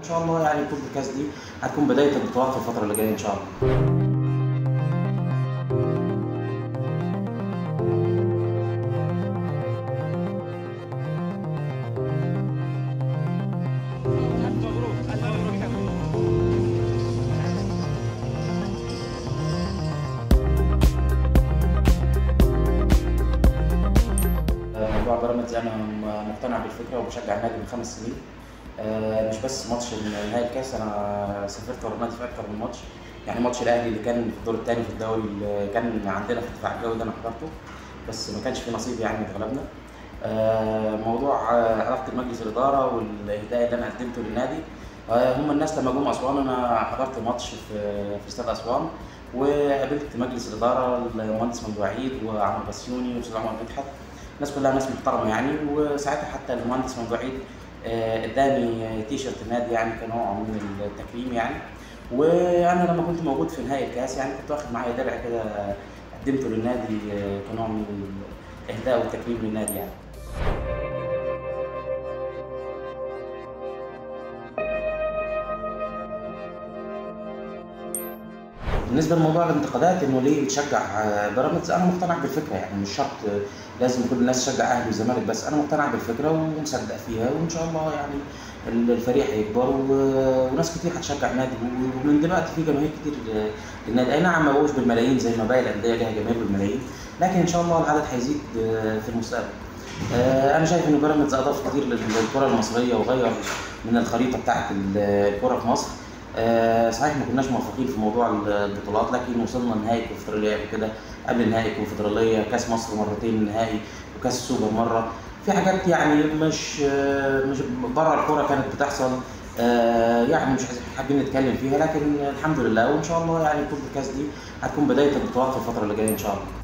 ان شاء الله يعني كل الكاس دي هتكون بدايه البطولات في الفتره اللي جايه ان شاء الله. موضوع بيراميدز انا مقتنع بالفكره وبشجع النادي من 5 سنين. مش بس ماتش نهائي الكاس، انا سافرت ورا النادي في اكتر من ماتش. يعني ماتش الاهلي اللي كان في الدور الثاني في الدوري اللي كان عندنا في الدفاع الجوي ده انا حضرته، بس ما كانش في نصيب يعني اتغلبنا. موضوع علاقه مجلس الاداره والاهداء اللي انا قدمته للنادي، هم الناس لما جم اسوان انا حضرت ماتش في استاد اسوان، وقابلت مجلس الاداره المهندس ممدوح عيد وعمر بسيوني والاستاذ عمر مدحت. الناس كلها ناس محترمه يعني، وساعتها حتى المهندس ممدوح عيد اداني تيشرت النادي يعني كنوع من التكريم يعني. وانا لما كنت موجود في نهائي الكاس يعني كنت واخد معايا درع كده قدمته للنادي كنوع من الاهداء والتكريم للنادي يعني. بالنسبه لموضوع الانتقادات انه ليه بتشجع بيراميدز، انا مقتنع بالفكره يعني مش شرط لازم كل الناس تشجع اهلي والزمالك، بس انا مقتنع بالفكره ومصدق فيها، وان شاء الله يعني الفريق هيكبر وناس كتير هتشجع النادي، ومن دلوقتي في جماهير كتير للنادي. اي نعم ما بقوش بالملايين زي ما باقي الانديه ليها جماهير بالملايين، لكن ان شاء الله العدد هيزيد في المستقبل. انا شايف ان بيراميدز اضاف كتير للكره المصريه وغير من الخريطه بتاعت الكره في مصر. صحيح ما كناش موفقين في موضوع البطولات، لكن وصلنا نهائي الكونفدراليه قبل كده، قبل نهائي الكونفدراليه، كاس مصر مرتين نهائي، وكاس السوبر مره. في حاجات يعني مش بره الكوره كانت بتحصل، يعني مش حابين نتكلم فيها، لكن الحمد لله، وان شاء الله يعني كل الكاس دي هتكون بدايه البطولات في الفتره اللي جايه ان شاء الله.